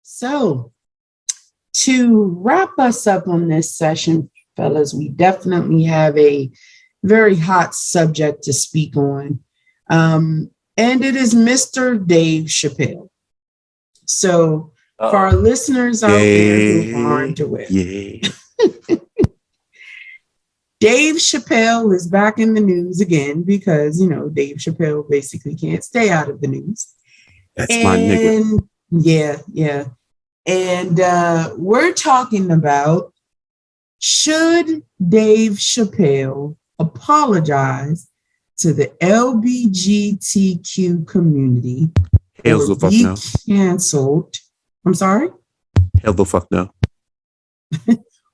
So, to wrap us up on this session, fellas, we definitely have a very hot subject to speak on. And it is Mr. Dave Chappelle. So, for our listeners out there who aren't aware, Dave Chappelle is back in the news again because, Dave Chappelle basically can't stay out of the news. That's my nigga. Yeah. And we're talking about, should Dave Chappelle apologize to the LGBTQ community Hell or the fuck be no. canceled? I'm sorry? Hell the fuck no.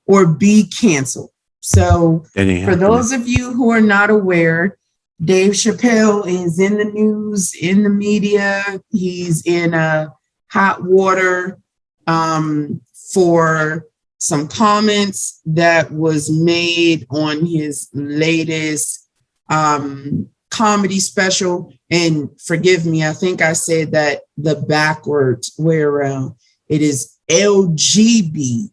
Or be canceled. So for those of you who are not aware, Dave Chappelle is in the news, in the media. He's in hot water for some comments that was made on his latest comedy special. And forgive me, I think I said that the backwards way around. It is LGBTQ.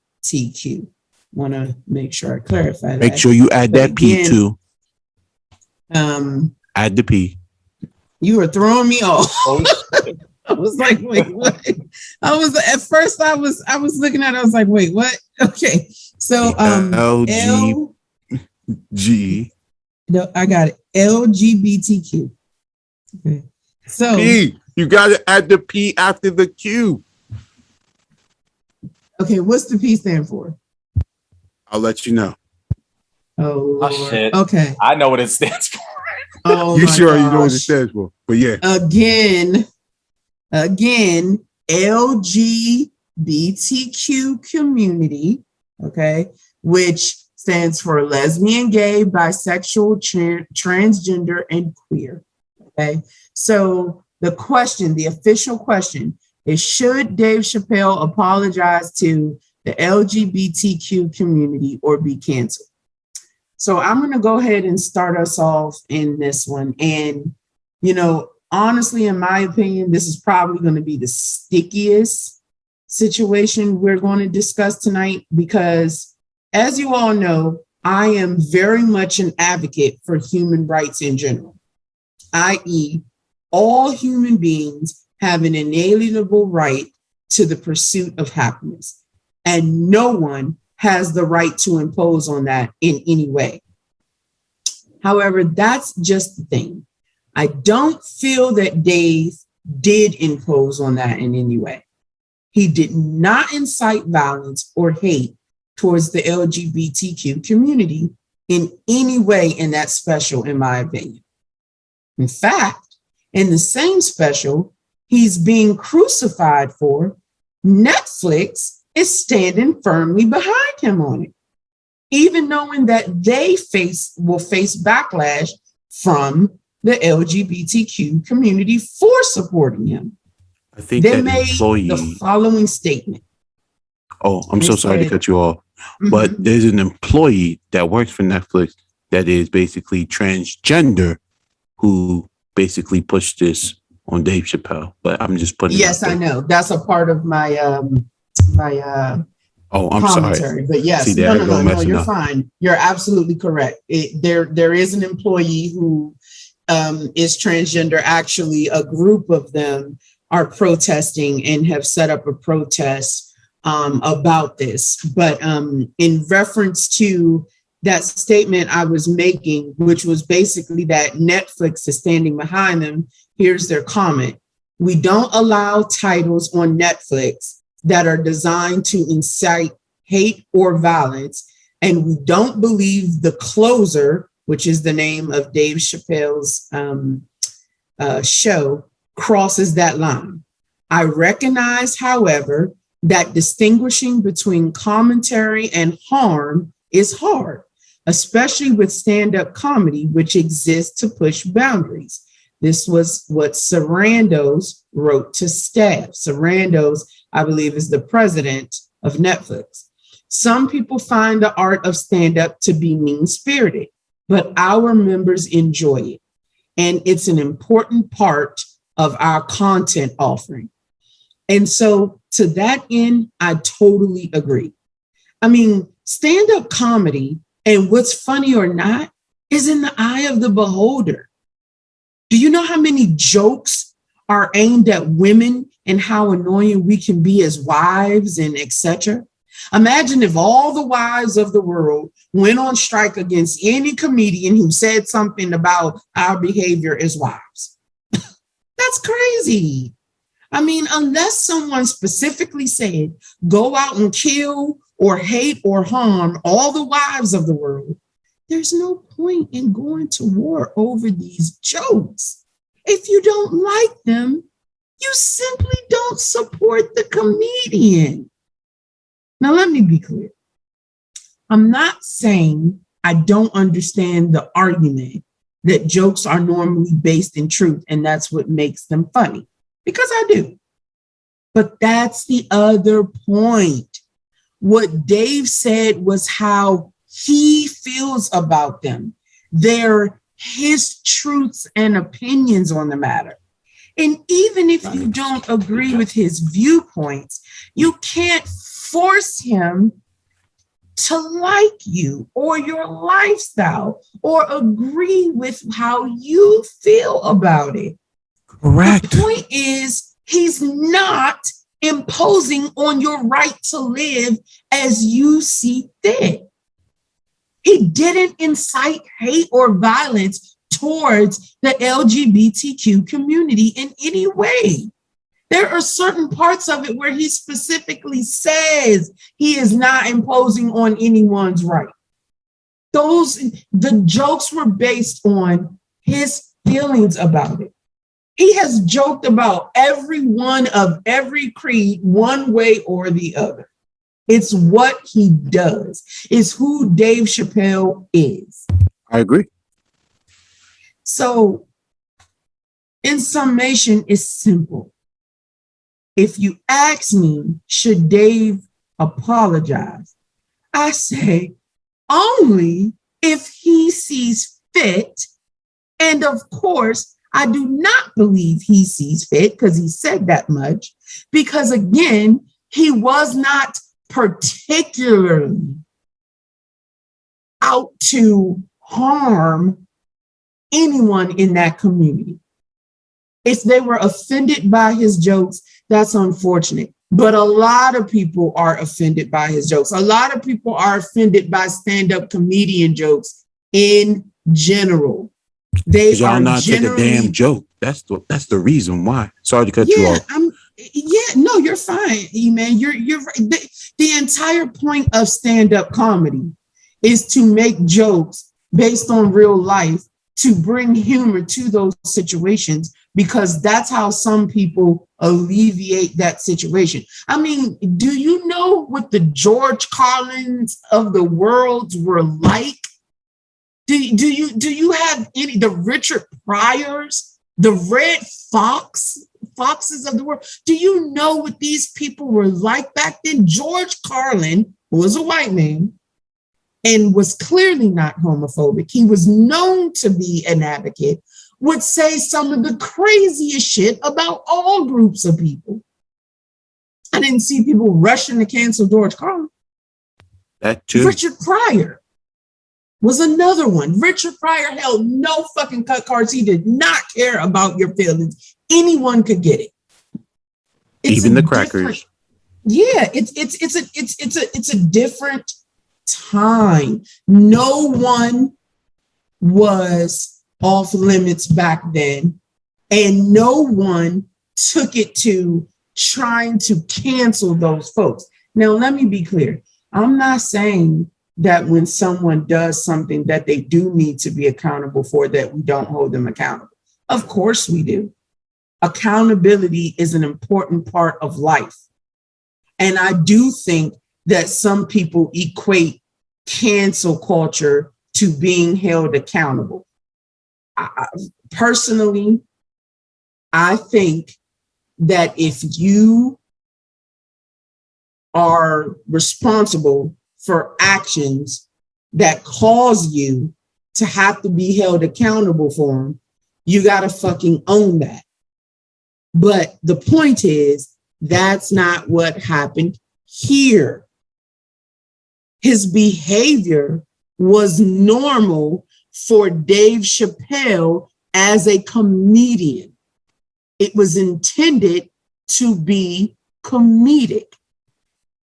Want to make sure I clarify that. Make sure you add that P too. Add the P. You were throwing me off. I was like, wait, what? At first I was looking at it, I was like, wait, what? Okay. So No, I got it. LGBTQ. Okay. So P, you gotta add the P after the Q. Okay, what's the P stand for? I'll let you know. Oh shit. Okay. I know what it stands for. Oh, you sure you know what it stands for? But yeah. Again, LGBTQ community, okay, which stands for lesbian, gay, bisexual, transgender, and queer. Okay. So the official question is, should Dave Chappelle apologize to the LGBTQ community or be canceled? So I'm going to go ahead and start us off in this one. And, honestly, in my opinion, this is probably going to be the stickiest situation we're going to discuss tonight because, as you all know, I am very much an advocate for human rights in general, i.e., all human beings have an inalienable right to the pursuit of happiness, and no one has the right to impose on that in any way. However, that's just the thing. I don't feel that Dave did impose on that in any way. He did not incite violence or hate towards the LGBTQ community in any way in that special, in my opinion. In fact, in the same special he's being crucified for, Netflix is standing firmly behind him on it, even knowing that they will face backlash from the LGBTQ community for supporting him. I think they that made the following statement. Oh, I'm so sorry to cut you off, but there's an employee that works for Netflix that is basically transgender who basically pushed this on Dave Chappelle. But I'm just putting. Yes, I know. That's a part of my I'm commentary. Sorry. But yes, no, you're fine. You're absolutely correct. There is an employee who is transgender. Actually, a group of them are protesting and have set up a protest about this. But in reference to that statement I was making, which was basically that Netflix is standing behind them, here's their comment. We don't allow titles on Netflix that are designed to incite hate or violence. And we don't believe The Closer, which is the name of Dave Chappelle's show, crosses that line. I recognize, however, that distinguishing between commentary and harm is hard, especially with stand-up comedy, which exists to push boundaries. This was what Sarandos wrote to staff. Sarandos, I believe, is the president of Netflix. Some people find the art of stand-up to be mean-spirited, but our members enjoy it. And it's an important part of our content offering. And so to that end, I totally agree. I mean, stand-up comedy and what's funny or not is in the eye of the beholder. Do you know how many jokes are aimed at women and how annoying we can be as wives and etc.? Imagine if all the wives of the world went on strike against any comedian who said something about our behavior as wives. That's crazy. I mean, unless someone specifically said, go out and kill or hate or harm all the wives of the world, there's no point in going to war over these jokes. If you don't like them, you simply don't support the comedian. Now, let me be clear. I'm not saying I don't understand the argument that jokes are normally based in truth and that's what makes them funny, because I do. But that's the other point. What Dave said was how he feels about them. They're his truths and opinions on the matter. And even if you don't agree with his viewpoints, you can't force him to like you or your lifestyle or agree with how you feel about it. Correct. The point is, he's not imposing on your right to live as you see fit. He didn't incite hate or violence towards the LGBTQ community in any way. There are certain parts of it where he specifically says he is not imposing on anyone's right. The jokes were based on his feelings about it. He has joked about everyone of every creed one way or the other. It's what he does. It's who Dave Chappelle is. I agree. So, in summation, it's simple. If you ask me, should Dave apologize? I say only if he sees fit. And of course, I do not believe he sees fit because he said that much. Because again, he was not particularly out to harm anyone in that community. If they were offended by his jokes, that's unfortunate. But a lot of people are offended by his jokes. A lot of people are offended by stand-up comedian jokes in general. They y'all are not take a damn joke. That's the reason why. Sorry to cut you off. No, you're fine, E-Man. You're right. The entire point of stand-up comedy is to make jokes based on real life, to bring humor to those situations, because that's how some people alleviate that situation. I mean, do you know what the George Carlins of the world were like? Do you have any, the Richard Pryors, the Red Foxes of the world? Do you know what these people were like back then? George Carlin, who was a white man and was clearly not homophobic, he was known to be an advocate, would say some of the craziest shit about all groups of people. I didn't see people rushing to cancel George Carlin. That too. Richard Pryor was another one. Richard Pryor held no fucking cut cards. He did not care about your feelings. Anyone could get it. Even the crackers. Yeah, it's a different time. No one was off limits back then, and no one took it to trying to cancel those folks. Now, let me be clear. I'm not saying that when someone does something that they do need to be accountable for, that we don't hold them accountable. Of course we do. Accountability is an important part of life. And I do think that some people equate cancel culture to being held accountable. Personally, I think that if you are responsible for actions that cause you to have to be held accountable for them, you got to fucking own that. But the point is, That's not what happened here. His behavior was normal for Dave Chappelle as a comedian. It was intended to be comedic.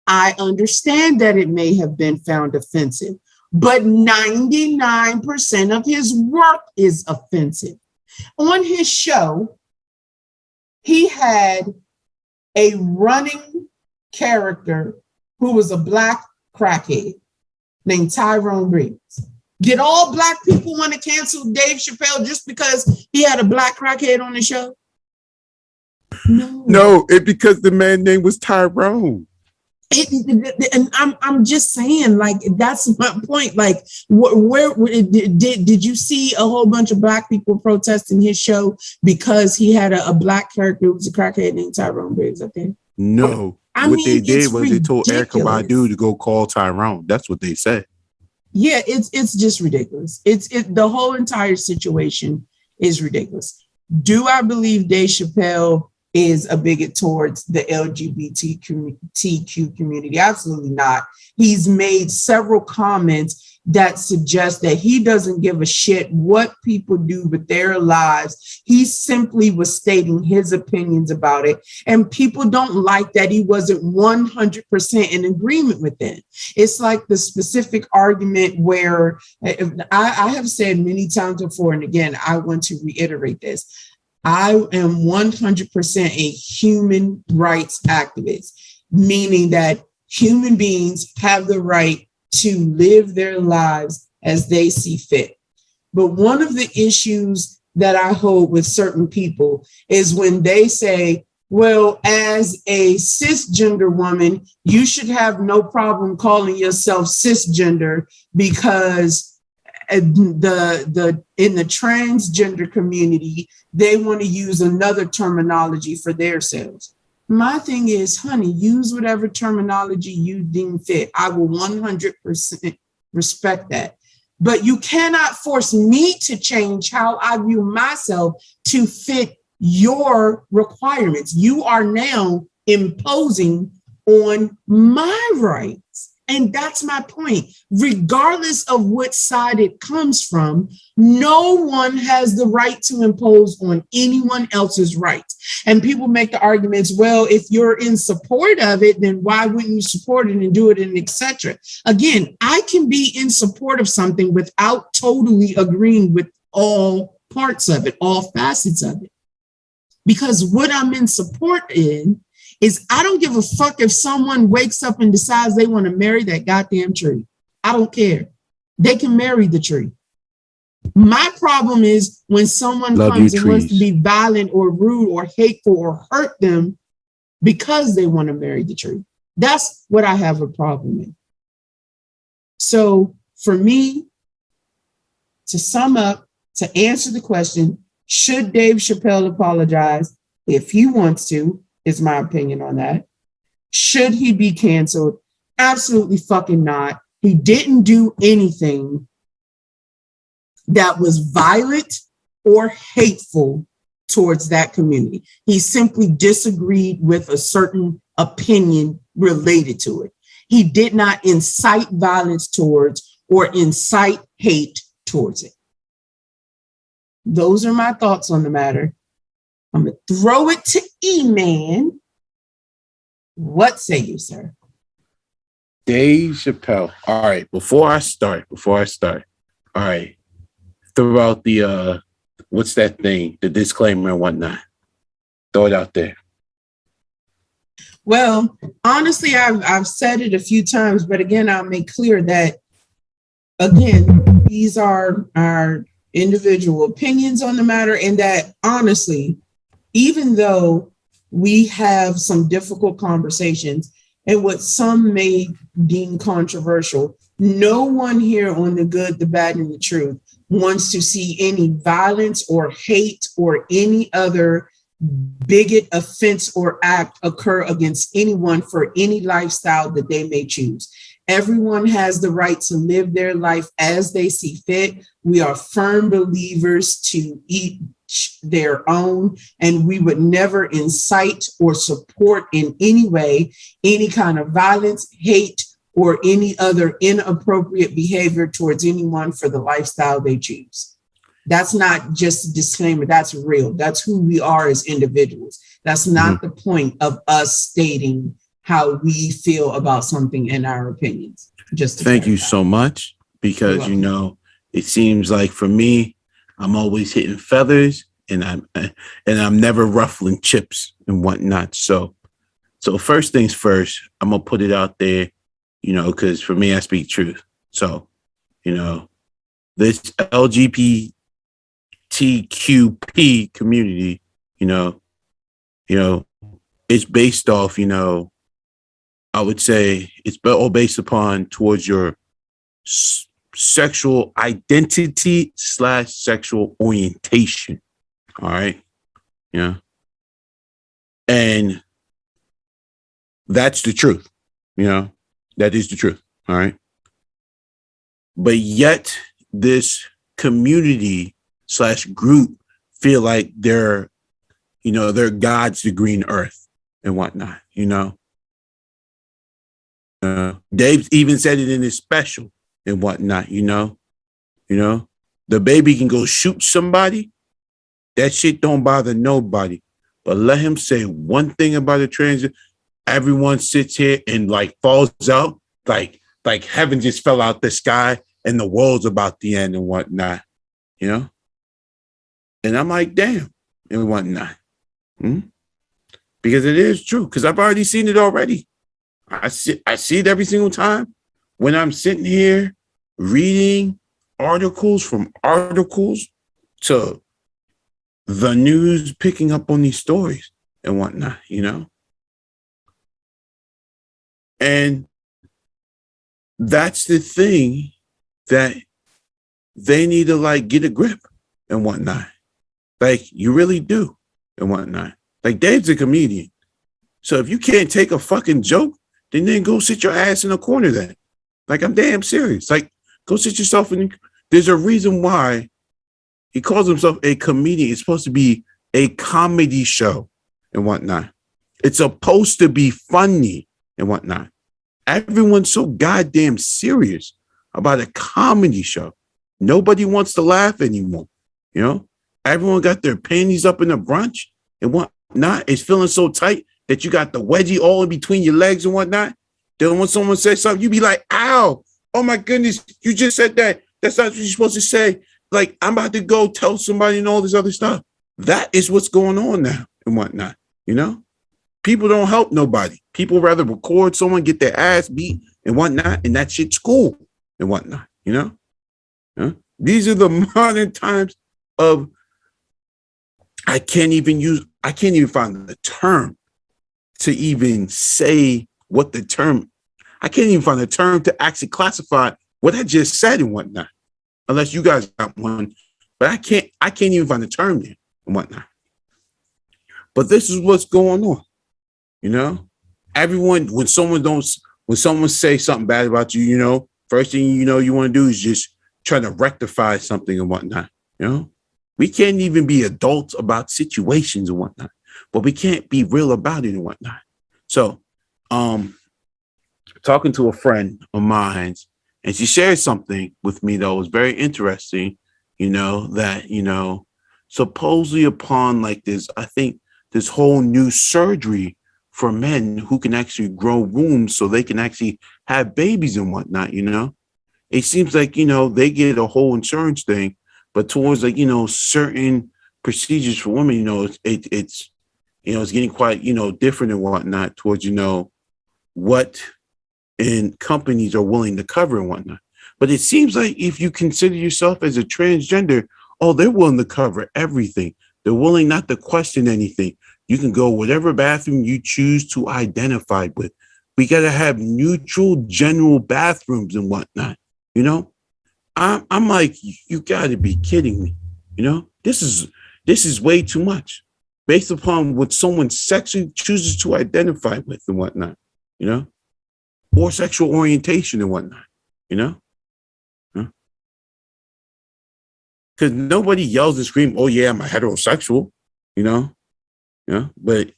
I understand that it may have been found offensive, but 99% of his work is offensive. On his show, he had a running character who was a black crackhead named Tyrone Briggs. Did all black people want to cancel Dave Chappelle just because he had a black crackhead on the show? No, it because the man's name was Tyrone. And I'm just saying, like, that's my point. Like, where did you see a whole bunch of black people protesting his show because he had a black character who was a crackhead named Tyrone Briggs? I think. No, what they did was they told Erykah Badu to go call Tyrone. That's what they said. Yeah, it's just ridiculous. The whole entire situation is ridiculous. Do I believe Dave Chappelle is a bigot towards the LGBTQ community? Absolutely not. He's made several comments that suggest that he doesn't give a shit what people do with their lives. He simply was stating his opinions about it. And people don't like that he wasn't 100% in agreement with it. It's like the specific argument where I have said many times before, and again, I want to reiterate this. I am 100% a human rights activist, meaning that human beings have the right to live their lives as they see fit. But one of the issues that I hold with certain people is when they say, well, as a cisgender woman, you should have no problem calling yourself cisgender because in the transgender community, they want to use another terminology for themselves. My thing is, honey, use whatever terminology you deem fit. I will 100% respect that. But you cannot force me to change how I view myself to fit your requirements. You are now imposing on my rights. And that's my point. Regardless of what side it comes from, no one has the right to impose on anyone else's rights. And people make the arguments, well, if you're in support of it, then why wouldn't you support it and do it and etc. Again, I can be in support of something without totally agreeing with all parts of it, all facets of it. Because what I'm in support in is I don't give a fuck if someone wakes up and decides they want to marry that goddamn tree. I don't care. They can marry the tree. My problem is when someone comes and wants to be violent or rude or hateful or hurt them because they want to marry the tree. That's what I have a problem with. So for me, to sum up, to answer the question, should Dave Chappelle apologize? If he wants to, is my opinion on that. Should he be canceled? Absolutely fucking not. He didn't do anything that was violent or hateful towards that community. He simply disagreed with a certain opinion related to it. He did not incite violence towards or incite hate towards it. Those are my thoughts on the matter. I'm going to throw it to E-Man. What say you, sir? Dave Chappelle. All right, before I start, all right, throw out the, what's that thing? The disclaimer and whatnot. Throw it out there. Well, honestly, I've said it a few times, but again, I'll make clear that, again, these are our individual opinions on the matter, and that honestly, even though we have some difficult conversations and what some may deem controversial, no one here on The Good, the Bad, and the Truth wants to see any violence or hate or any other bigot, offense, or act occur against anyone for any lifestyle that they may choose. Everyone has the right to live their life as they see fit. We are firm believers to each their own, and we would never incite or support in any way any kind of violence, hate, or any other inappropriate behavior towards anyone for the lifestyle they choose. That's not just a disclaimer, that's real. That's who we are as individuals. That's not the point of us stating how we feel about something in our opinions. Just thank you so much, because it seems like for me, I'm always hitting feathers, and I'm never ruffling chips and whatnot. So first things first, I'm gonna put it out there, because for me, I speak truth. So, this LGBTQP community, it's based off, I would say it's all based upon towards your sexual identity / sexual orientation. All right. Yeah. And that's the truth. That is the truth. All right. But yet this community / group feel like they're God's the green earth and whatnot, Dave even said it in his special and whatnot, the baby can go shoot somebody. That shit don't bother nobody. But let him say one thing about a trans, everyone sits here and like falls out, like heaven just fell out the sky and the world's about to end and whatnot, And I'm like, damn, and whatnot. Because it is true. Because I've already seen it already. I see it every single time when I'm sitting here reading articles to the news, picking up on these stories and whatnot, And that's the thing that they need to like get a grip and whatnot. Like you really do and whatnot. Like Dave's a comedian. So if you can't take a fucking joke, then go sit your ass in a corner then. Like I'm damn serious. Like go sit yourself in. There's a reason why he calls himself a comedian. It's supposed to be a comedy show and whatnot. It's supposed to be funny and whatnot. Everyone's so goddamn serious about a comedy show. Nobody wants to laugh anymore. Everyone got their panties up in a brunch and whatnot. It's feeling so tight that you got the wedgie all in between your legs and whatnot. Then when someone says something, you be like, ow, oh my goodness, you just said that. That's not what you're supposed to say. Like, I'm about to go tell somebody and all this other stuff. That is what's going on now and whatnot, People don't help nobody. People rather record someone, get their ass beat and whatnot, and that shit's cool and whatnot, These are the modern times of, I can't even find the term to even say what the term, I can't even find a term to actually classify what I just said and whatnot, unless you guys got one, but I can't even find a term there and whatnot. But this is what's going on, Everyone, when someone say something bad about you, first thing you want to do is just try to rectify something and whatnot, We can't even be adults about situations and whatnot, but we can't be real about it and whatnot. So, talking to a friend of mine, and she shared something with me that was very interesting, that, supposedly upon like this, I think this whole new surgery for men who can actually grow wombs so they can actually have babies and whatnot, It seems like, they get a whole insurance thing, but towards like, certain procedures for women, it's getting quite, different and whatnot towards, what and companies are willing to cover and whatnot. But it seems like if you consider yourself as a transgender, they're willing to cover everything. They're willing not to question anything. You can go whatever bathroom you choose to identify with. We got to have neutral general bathrooms and whatnot. I'm like, you got to be kidding me. This is way too much based upon what someone sexually chooses to identify with and whatnot. or sexual orientation and whatnot, you know? Because nobody yells and screams, oh yeah, I'm a heterosexual, you know? Yeah, but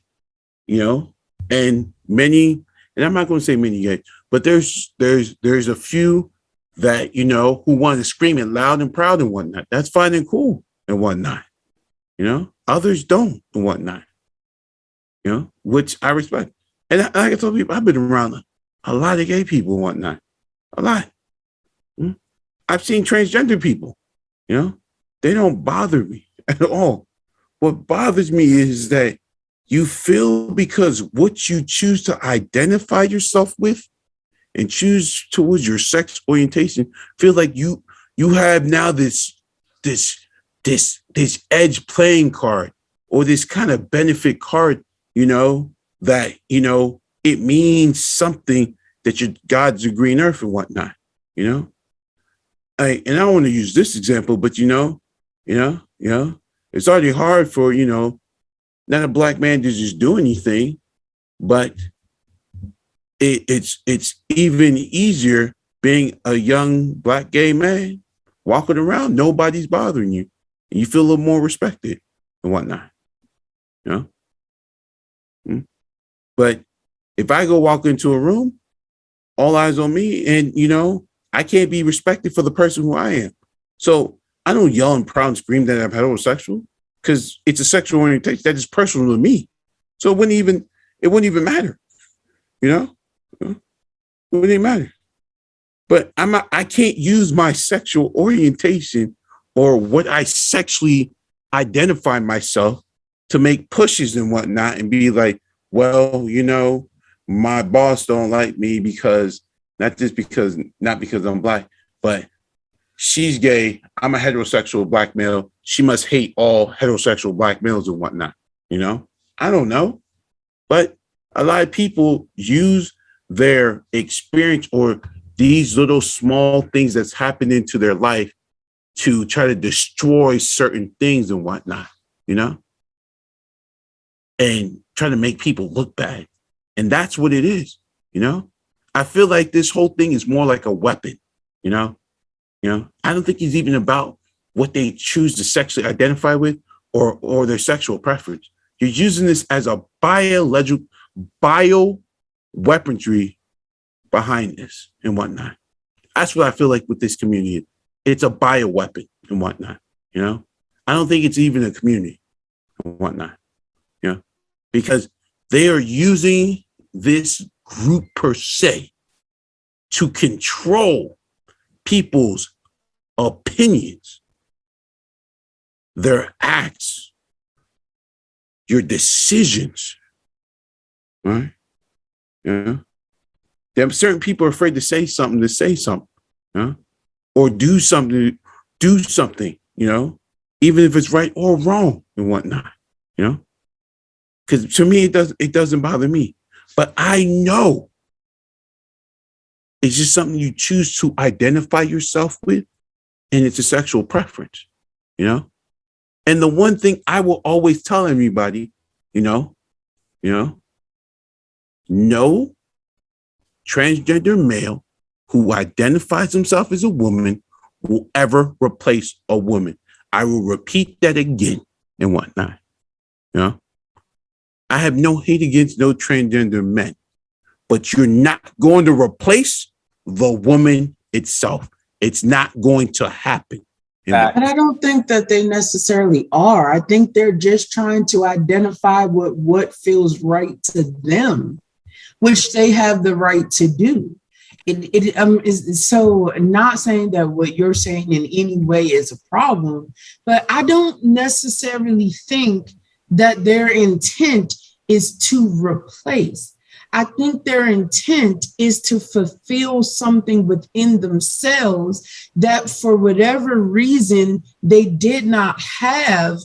you know, and many, and I'm not going to say many yet, but there's a few that, you know, who want to scream it loud and proud and whatnot. That's fine and cool and whatnot. You know, others don't and whatnot. You know, which I respect. And like I told people, I've been around a lot of gay people and whatnot. A lot. I've seen transgender people, you know, they don't bother me at all. What bothers me is that you feel because what you choose to identify yourself with and choose towards your sex orientation, feel like you have now this edge playing card or this kind of benefit card, you know, that, you know, it means something that your God's a green earth and whatnot, you know. And I don't want to use this example, but you know, it's already hard for, you know, not a black man to just do anything, but it's even easier being a young black gay man walking around. Nobody's bothering you, and you feel a little more respected and whatnot. You know, but if I go walk into a room, all eyes on me, and you know, I can't be respected for the person who I am. So I don't yell and proud and scream that I'm heterosexual, because it's a sexual orientation that is personal to me. So it wouldn't even matter, you know? It wouldn't even matter. But I can't use my sexual orientation or what I sexually identify myself to make pushes and whatnot and be like, well, you know, my boss don't like me because not because I'm black, but she's gay. I'm a heterosexual black male. She must hate all heterosexual black males and whatnot. You know, I don't know. But a lot of people use their experience or these little small things that's happening to their life to try to destroy certain things and whatnot, you know, and try to make people look bad. And that's what it is, you know. I feel like this whole thing is more like a weapon, you know. I don't think it's even about what they choose to sexually identify with or their sexual preference. You're using this as a bio weaponry behind this and whatnot. That's what I feel like with this community. It's a bio weapon and whatnot, you know. I don't think it's even a community and whatnot, you know, because they are using this group per se to control people's opinions, their acts, your decisions, right? Yeah. There are certain people are afraid to say something, yeah? Or do something, you know, even if it's right or wrong and whatnot, you know? Because to me, it doesn't bother me. But I know it's just something you choose to identify yourself with, and it's a sexual preference, you know? And the one thing I will always tell everybody, no transgender male who identifies himself as a woman will ever replace a woman. I will repeat that again and whatnot. You know, I have no hate against no transgender men, but you're not going to replace the woman itself. It's not going to happen. And I don't think that they necessarily are. I think they're just trying to identify what feels right to them, which they have the right to do. Is so not saying that what you're saying in any way is a problem, but I don't necessarily think that their intent is to replace. I think their intent is to fulfill something within themselves that for whatever reason they did not have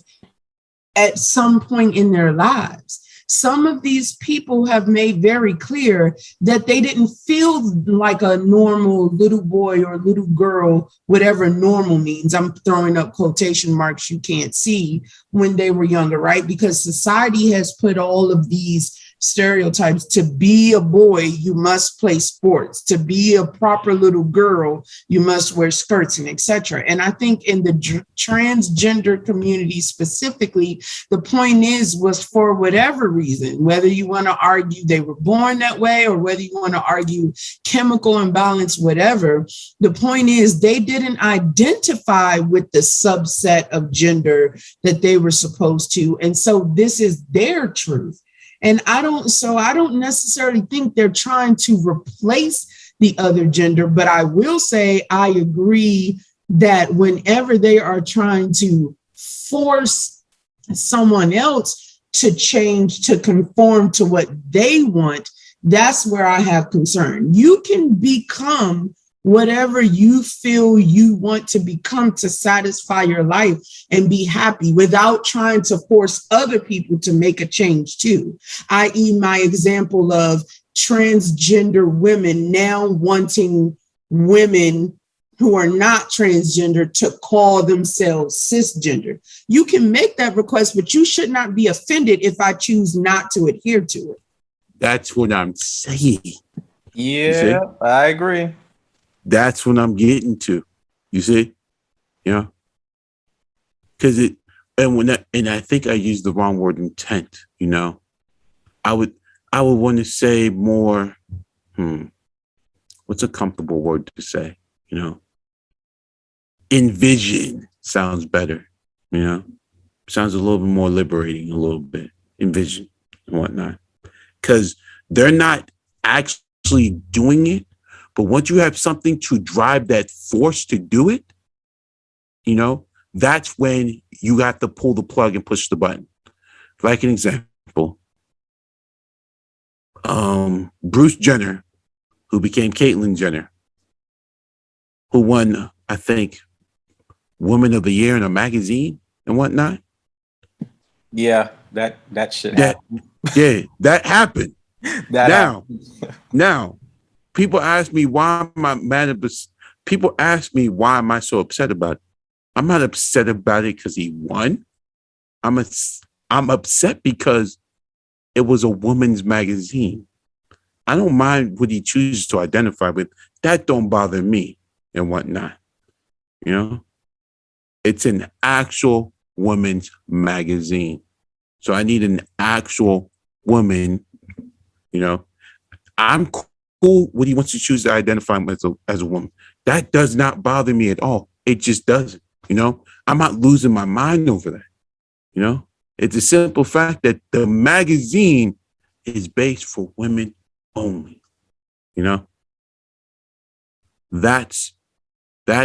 at some point in their lives. Some of these people have made very clear that they didn't feel like a normal little boy or little girl, whatever normal means. I'm throwing up quotation marks you can't see, when they were younger, right? Because society has put all of these stereotypes. To be a boy, you must play sports. To be a proper little girl, you must wear skirts and etc. And I think in the transgender community specifically, the point was for whatever reason, whether you want to argue they were born that way or whether you want to argue chemical imbalance, whatever, the point is they didn't identify with the subset of gender that they were supposed to. And so this is their truth. And I don't necessarily think they're trying to replace the other gender, but I will say I agree that whenever they are trying to force someone else to change, to conform to what they want, that's where I have concern. You can become whatever you feel you want to become to satisfy your life and be happy without trying to force other people to make a change too, i.e. my example of transgender women now wanting women who are not transgender to call themselves cisgender. You can make that request, but you should not be offended if I choose not to adhere to it. That's what I'm saying. Yeah, I agree. That's what I'm getting to. You see? Yeah. Because and I think I used the wrong word, intent, you know. I would want to say more, what's a comfortable word to say? You know? Envision sounds better, you know? Sounds a little bit more liberating, a little bit. Envision and whatnot. Because they're not actually doing it. But once you have something to drive that force to do it, you know, that's when you have to pull the plug and push the button. Like an example, Bruce Jenner, who became Caitlyn Jenner, who won, I think, Woman of the Year in a magazine and whatnot. Yeah, that shit happened. Yeah, that happened. Happened. Now. People ask me why am I mad at this? People ask me why am I so upset about it? I'm not upset about it because he won. I'm upset because it was a woman's magazine. I don't mind what he chooses to identify with. That don't bother me and whatnot. You know, it's an actual woman's magazine. So I need an actual woman. You know, I'm cool what he wants to choose to identify him as a woman. That does not bother me at all. It just doesn't, you know? I'm not losing my mind over that, you know? It's a simple fact that the magazine is based for women only, you know? That is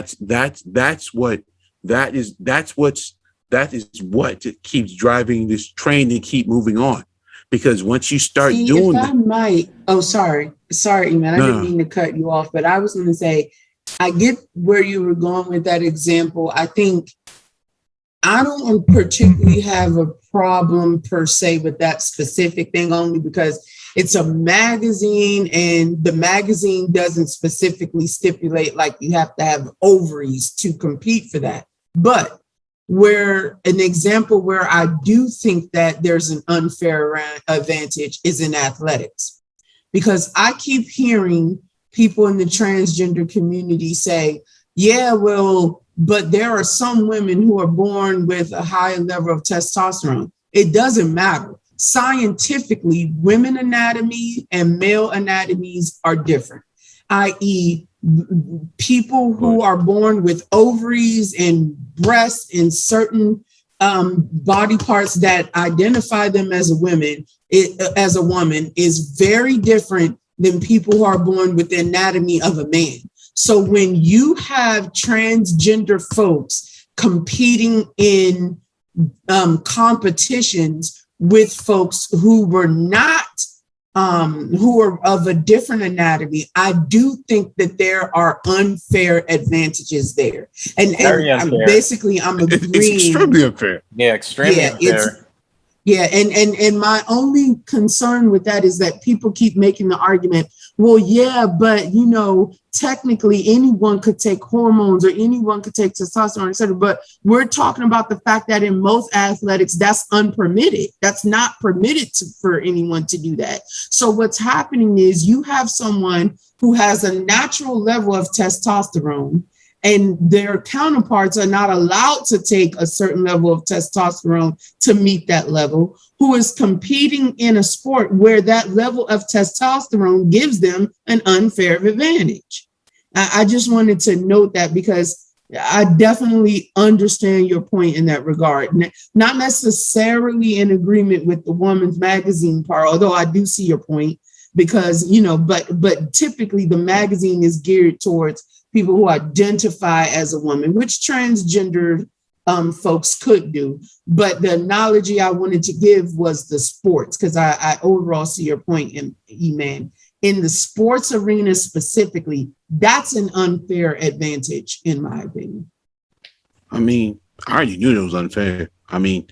what keeps driving this train to keep moving on. Because once you start doing if I might, sorry, man, I didn't mean to cut you off, but I was going to say, I get where you were going with that example. I think I don't particularly have a problem per se with that specific thing, only because it's a magazine and the magazine doesn't specifically stipulate like you have to have ovaries to compete for that. But where an example where I do think that there's an unfair advantage is in athletics, because I keep hearing people in the transgender community say, yeah, well, but there are some women who are born with a high level of testosterone. It doesn't matter. Scientifically, women anatomy and male anatomies are different, i.e., people who are born with ovaries and breasts and certain body parts that identify them as a woman, is very different than people who are born with the anatomy of a man. So when you have transgender folks competing in competitions with folks who were not who are of a different anatomy, I do think that there are unfair advantages there. And basically, I'm agreeing. It's extremely unfair. Yeah, extremely unfair. And my only concern with that is that people keep making the argument, Well, yeah, but technically anyone could take hormones or anyone could take testosterone, etc. But we're talking about the fact that in most athletics, that's unpermitted. That's not permitted for anyone to do that. So what's happening is you have someone who has a natural level of testosterone, and their counterparts are not allowed to take a certain level of testosterone to meet that level, who is competing in a sport where that level of testosterone gives them an unfair advantage. I just wanted to note that because I definitely understand your point in that regard. Not necessarily in agreement with the woman's magazine part, although I do see your point because, but typically the magazine is geared towards people who identify as a woman, which transgendered folks could do. But the analogy I wanted to give was the sports, because I overall see your point, E-Man. In the sports arena specifically, that's an unfair advantage, in my opinion. I mean, I already knew it was unfair. I mean,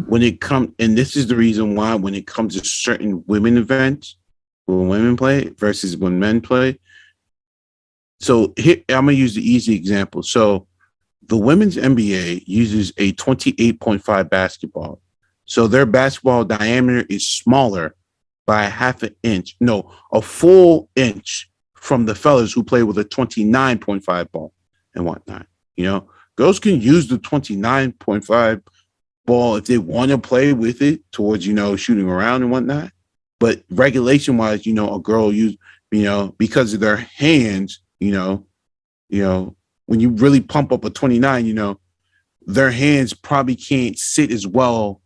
when it comes, and this is the reason why when it comes to certain women events, when women play versus when men play. So here, I'm going to use the easy example. So the women's NBA uses a 28.5 basketball. So their basketball diameter is smaller by a full inch from the fellas who play with a 29.5 ball and whatnot. Girls can use the 29.5 ball if they want to play with it towards, shooting around and whatnot. But regulation wise, a girl use, because of their hands, when you really pump up a 29, their hands probably can't sit as well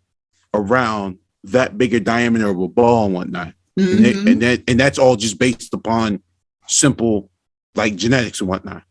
around that bigger diameter of a ball and whatnot. And that's all just based upon simple like genetics and whatnot.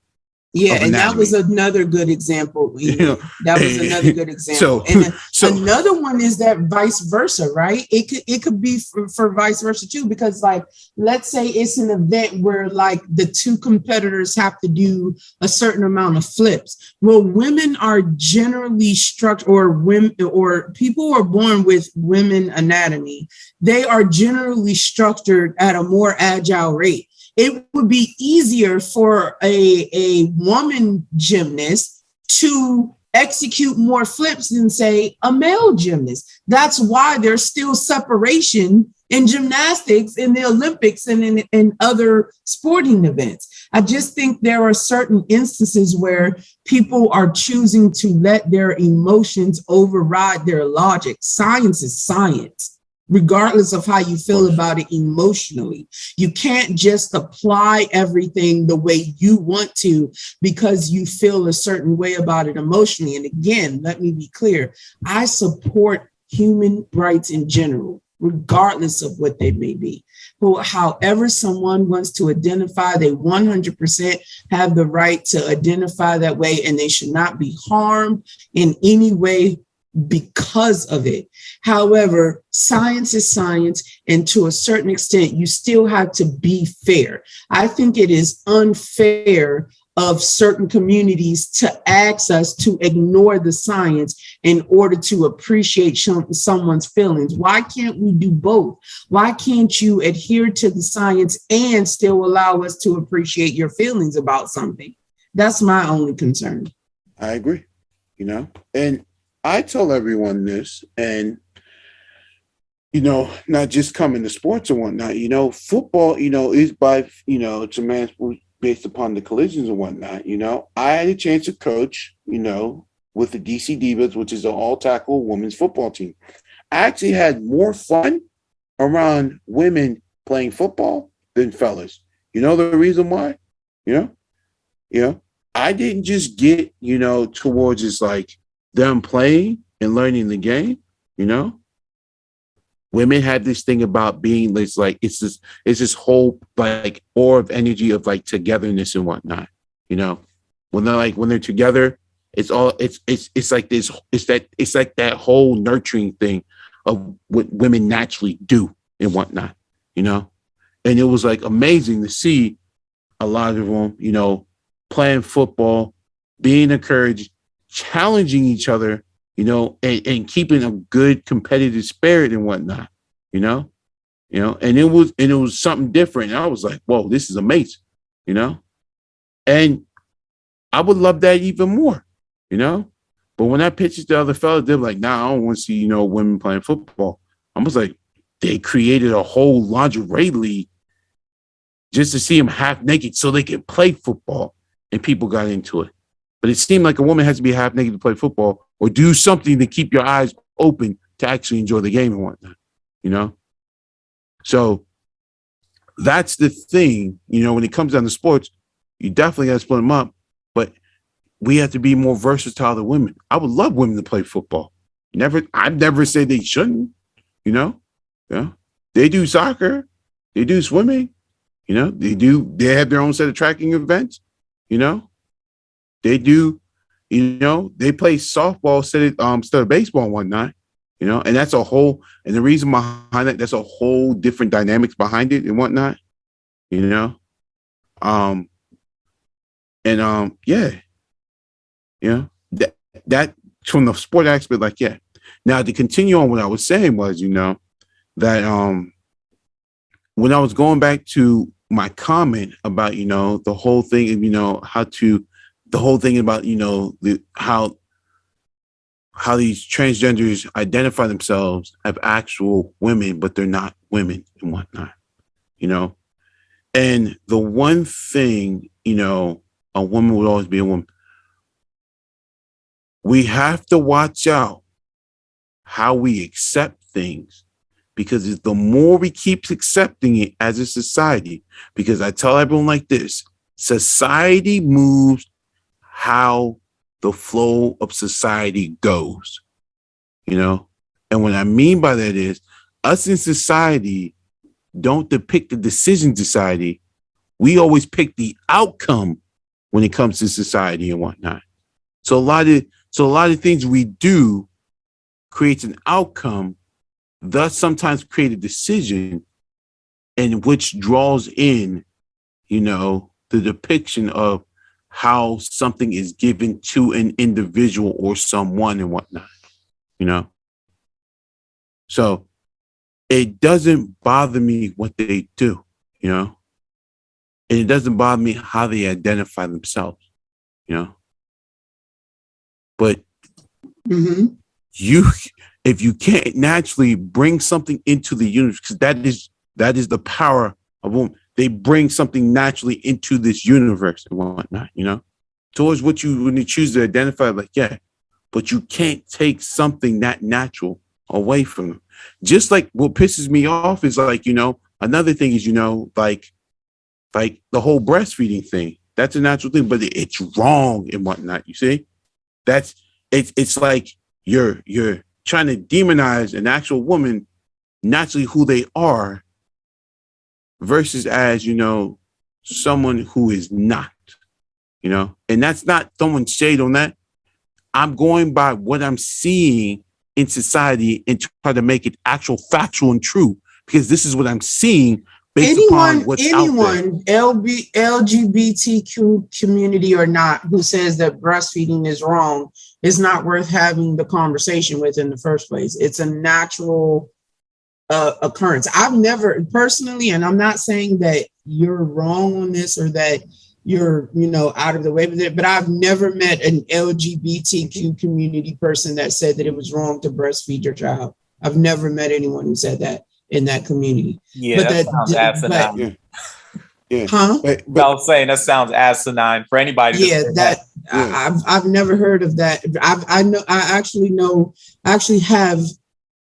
Yeah, and that was another good example. That was another good example. So another one is that vice versa, right? It could be for vice versa too, because like, let's say it's an event where like the two competitors have to do a certain amount of flips. Well, women are generally structured, or people who are born with women anatomy, they are generally structured at a more agile rate. It would be easier for a woman gymnast to execute more flips than, say, a male gymnast. That's why there's still separation in gymnastics, in the Olympics, and in other sporting events. I just think there are certain instances where people are choosing to let their emotions override their logic. Science is science, regardless of how you feel about it emotionally. You can't just apply everything the way you want to because you feel a certain way about it emotionally. And again, let me be clear, I support human rights in general, regardless of what they may be. However someone wants to identify, they 100% have the right to identify that way, and they should not be harmed in any way because of it. However, science is science, and to a certain extent, you still have to be fair. I think it is unfair of certain communities to ask us to ignore the science in order to appreciate someone's feelings. Why can't we do both? Why can't you adhere to the science and still allow us to appreciate your feelings about something? That's my only concern. I agree, and I tell everyone this, and, not just coming to sports and whatnot, football, is by, it's a man's sport based upon the collisions and whatnot. I had a chance to coach, with the DC Divas, which is an all-tackle women's football team. I actually had more fun around women playing football than fellas. The reason why? I didn't just get, towards just like them playing and learning the game, Women have this thing about being it's this whole like aura of energy of like togetherness and whatnot, when they're together, it's like this, it's like that whole nurturing thing of what women naturally do and whatnot, and it was like amazing to see a lot of them, playing football, being encouraged, challenging each other, and keeping a good competitive spirit and whatnot, you know, and it was something different. And I was like, whoa, this is amazing, you know, and I would love that even more, you know. But when I pitched it to other fellas, they're like, nah, I don't want to see, you know, women playing football. I was like, they created a whole lingerie league just to see them half naked so they could play football. And people got into it. But it seemed like a woman has to be half naked to play football or do something to keep your eyes open to actually enjoy the game and whatnot, you know? So that's the thing, you know, when it comes down to sports, you definitely got to split them up. But we have to be more versatile than women. I would love women to play football. I've never said they shouldn't, you know? Yeah. They do soccer, they do swimming, you know, they have their own set of tracking events, you know. They do, you know, they play softball instead of baseball and whatnot, you know, and that's a whole, and the reason behind that, that's a whole different dynamics behind it and whatnot, you know. Yeah, that from the sport aspect, like, yeah. Now to continue on, what I was saying was, you know, that when I was going back to my comment about, you know, the whole thing, you know, the whole thing about, you know, how these transgenders identify themselves as actual women, but they're not women and whatnot, you know. And the one thing, you know, a woman would always be a woman. We have to watch out how we accept things, because the more we keep accepting it as a society, because I tell everyone like this, society moves how the flow of society goes, you know? And what I mean by that is, us in society don't depict the decision society. We always pick the outcome when it comes to society and whatnot. So a lot of things we do creates an outcome, thus sometimes create a decision, and which draws in, you know, the depiction of how something is given to an individual or someone and whatnot, you know. So it doesn't bother me what they do, you know, and it doesn't bother me how they identify themselves, you know. But if you can't naturally bring something into the universe, because that is the power of women. They bring something naturally into this universe and whatnot, you know, towards when you choose to identify, like, yeah, but you can't take something that natural away from them. Just like what pisses me off is, like, you know, another thing is, you know, like the whole breastfeeding thing. That's a natural thing, but it's wrong and whatnot. You see, it's like you're trying to demonize an actual woman, naturally who they are, versus as, you know, someone who is not, you know. And that's not throwing shade on that. I'm going by what I'm seeing in society and try to make it actual factual and true, because this is what I'm seeing based upon what's out there. LGBTQ community or not, who says that breastfeeding is wrong, is not worth having the conversation with in the first place. It's a natural occurrence. I've never personally, and I'm not saying that you're wrong on this or that you're, you know, out of the way with it, but I've never met an LGBTQ community person that said that it was wrong to breastfeed your child. I've never met anyone who said that in that community. Yeah, but that sounds asinine. Yeah. Huh? But I was saying that sounds asinine for anybody. Yeah, I've never heard of that. I actually have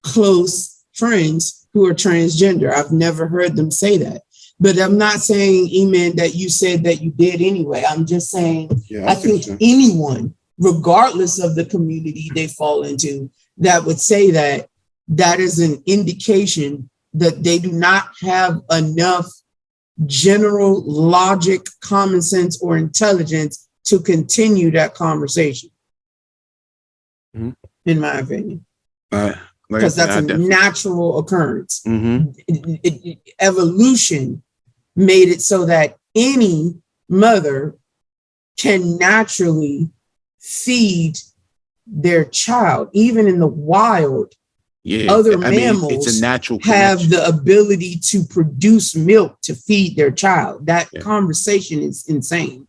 close friends who are transgender. I've never heard them say that. But I'm not saying, Eman, that you said that you did anyway. I'm just saying, I think anyone, regardless of the community they fall into, that would say that, that is an indication that they do not have enough general logic, common sense, or intelligence to continue that conversation, in my opinion. Because that's a natural occurrence. Evolution made it so that any mother can naturally feed their child. Even in the wild, Yeah, other I mean, it's mammals a natural have connection. the ability to produce milk to feed their child. That Yeah. conversation is insane.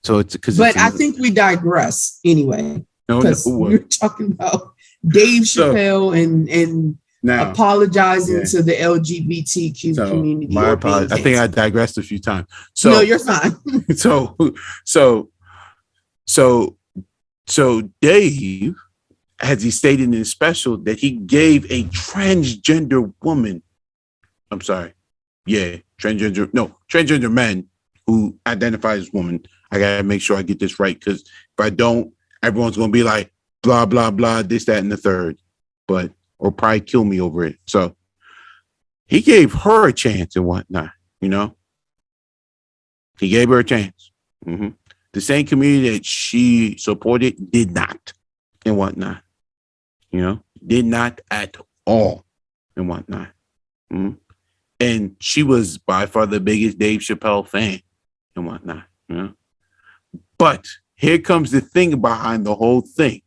So it's because But I think we digress anyway, no, because we're talking about Dave Chappelle and now apologizing yeah. to the LGBTQ community. My Or being apologies. I think I digressed a few times. So no, you're fine. so Dave, as he stated in his special, that he gave a transgender woman, transgender men who identify as woman. I gotta make sure I get this right, because if I don't, everyone's gonna be like blah blah blah, this, that, and the third, or probably kill me over it. So he gave her a chance and whatnot, you know. He gave her a chance. Mm-hmm. The same community that she supported did not and whatnot, you know, did not at all and whatnot. Mm-hmm. And she was by far the biggest Dave Chappelle fan and whatnot, you know. But here comes the thing behind the whole thing.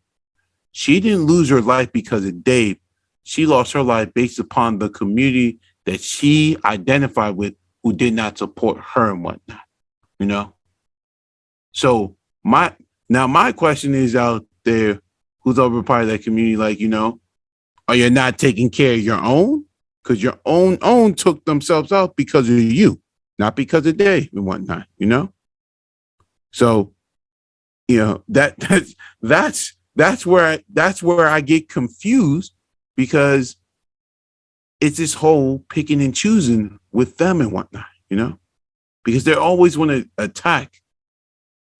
She didn't lose her life because of Dave. She lost her life based upon the community that she identified with, who did not support her and whatnot, you know. So my question is out there, who's over part of that community, like, you know, are you not taking care of your own? Because your own took themselves out because of you, not because of Dave and whatnot, you know. So, you know, that's where I get confused, because it's this whole picking and choosing with them and whatnot, you know, because they always want to attack.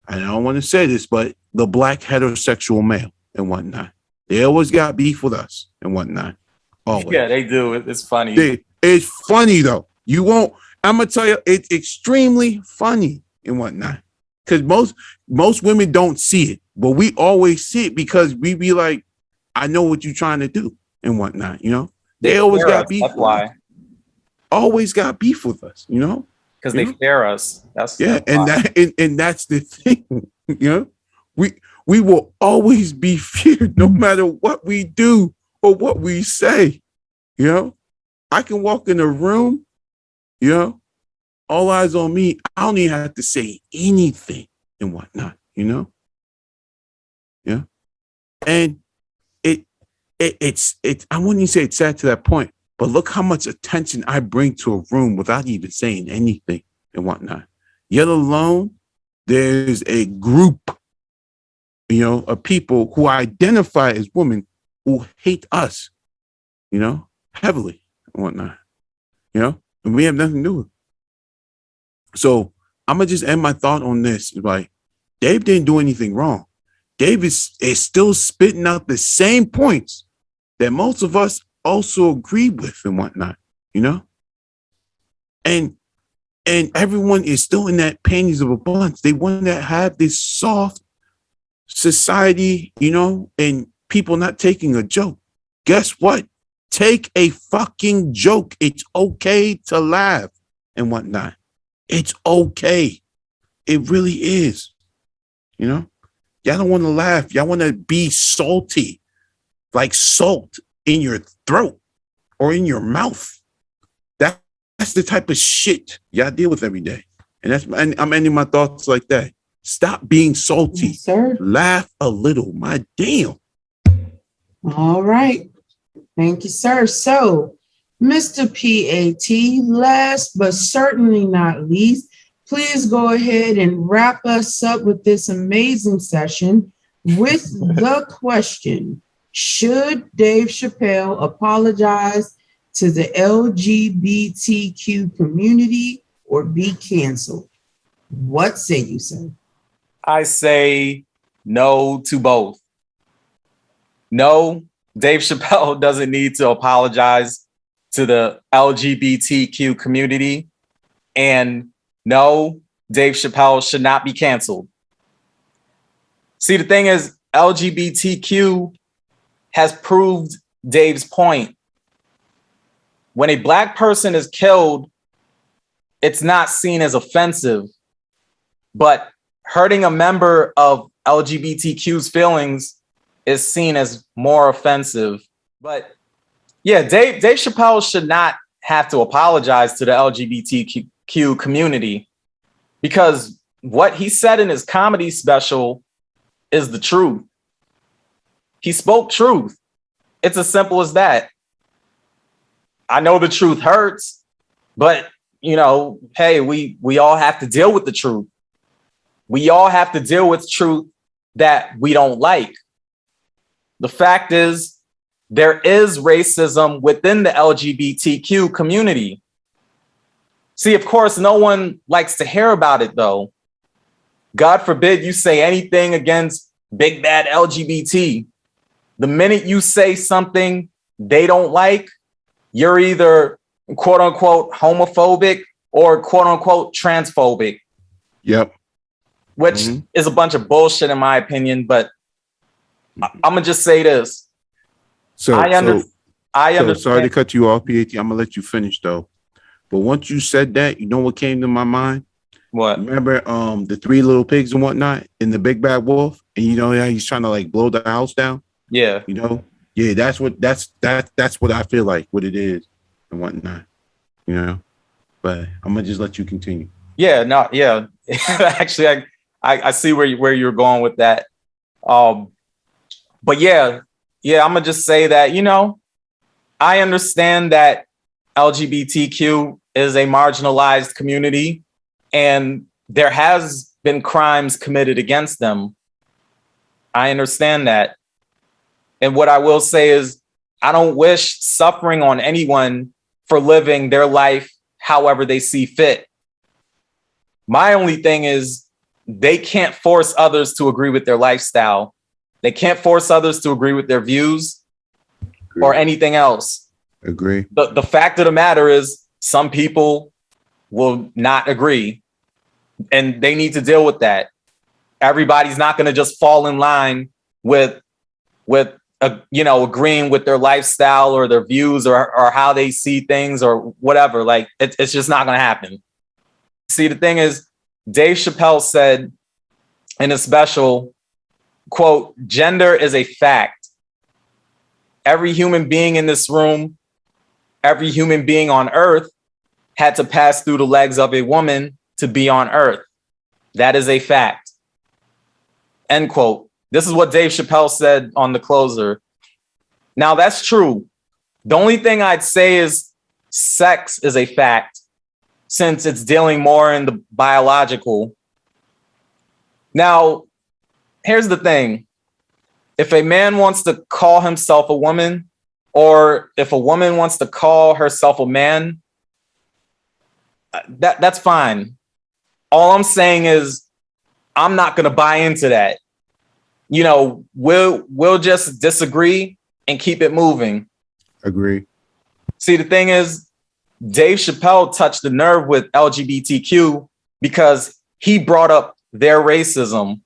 I don't want to say this, but the black heterosexual male and whatnot. They always got beef with us and whatnot. Always. Yeah, they do. It's funny. It's funny though. You won't. I'm gonna tell you, it's extremely funny and whatnot. Because most women don't see it, but we always see it, because we be like, I know what you're trying to do and whatnot, you know. They always got beef. That's why. Always got beef with us, you know. Because they fear us. That's and that's the thing, you know. We will always be feared, no matter what we do or what we say, you know. I can walk in a room, you know, all eyes on me. I don't even have to say anything and whatnot, you know. Yeah, and it's I wouldn't even say it's sad to that point, but look how much attention I bring to a room without even saying anything and whatnot. Yet alone, there's a group, you know, of people who identify as women who hate us, you know, heavily and whatnot, you know, and we have nothing to do with it. So I'm gonna just end my thought on this. Like, Dave didn't do anything wrong. Dave is still spitting out the same points that most of us also agree with and whatnot, you know? And everyone is still in that panties of a bunch. They want to have this soft society, you know, and people not taking a joke. Guess what? Take a fucking joke. It's okay to laugh and whatnot. It's okay. It really is. You know? Y'all don't want to laugh. Y'all want to be salty, like salt in your throat or in your mouth. That's the type of shit y'all deal with every day. And I'm ending my thoughts like that. Stop being salty. Yes, sir. Laugh a little. My damn. All right. Thank you, sir. So, Mr. PAT, last but certainly not least, please go ahead and wrap us up with this amazing session with the question: should Dave Chappelle apologize to the LGBTQ community or be canceled? What say you, sir? I say no to both. No, Dave Chappelle doesn't need to apologize to the LGBTQ community. And no, Dave Chappelle should not be canceled. See, the thing is, LGBTQ has proved Dave's point. When a Black person is killed, it's not seen as offensive, but hurting a member of LGBTQ's feelings is seen as more offensive. But Yeah, Dave Chappelle should not have to apologize to the LGBTQ community because what he said in his comedy special is the truth. He spoke truth. It's as simple as that. I know the truth hurts, but hey, we all have to deal with the truth. We all have to deal with truth that we don't like. The fact is, there is racism within the LGBTQ community. See, of course, no one likes to hear about it, though. God forbid you say anything against big bad LGBT. The minute you say something they don't like, you're either quote unquote homophobic or quote unquote transphobic. Yep. Which is a bunch of bullshit in my opinion, but I'm gonna just say this. I understand. Sorry to cut you off, PAT. I'm gonna let you finish though. But once you said that, you know what came to my mind? What? Remember the three little pigs and whatnot in the Big Bad Wolf? And how he's trying to like blow the house down? Yeah. Yeah, that's what I feel like what it is and whatnot. But I'm gonna just let you continue. Yeah, no, yeah. Actually, I see where you're going with that. But yeah, I'm gonna just say that, I understand that LGBTQ is a marginalized community and there has been crimes committed against them. I understand that. And what I will say is I don't wish suffering on anyone for living their life however they see fit. My only thing is they can't force others to agree with their lifestyle. They can't force others to agree with their views or anything else. Agree. The fact of the matter is some people will not agree and they need to deal with that. Everybody's not going to just fall in line with agreeing with their lifestyle or their views or how they see things or whatever. Like it's just not going to happen. See, the thing is, Dave Chappelle said in a special, quote, "Gender is a fact. Every human being in this room, every human being on earth had to pass through the legs of a woman to be on earth. That is a fact." End quote. This is what Dave Chappelle said on The Closer. Now, that's true. The only thing I'd say is sex is a fact, since it's dealing more in the biological. Now, here's the thing. If a man wants to call himself a woman, or if a woman wants to call herself a man, that's fine. All I'm saying is I'm not going to buy into that. We'll just disagree and keep it moving. Agree. See, the thing is, Dave Chappelle touched the nerve with LGBTQ because he brought up their racism.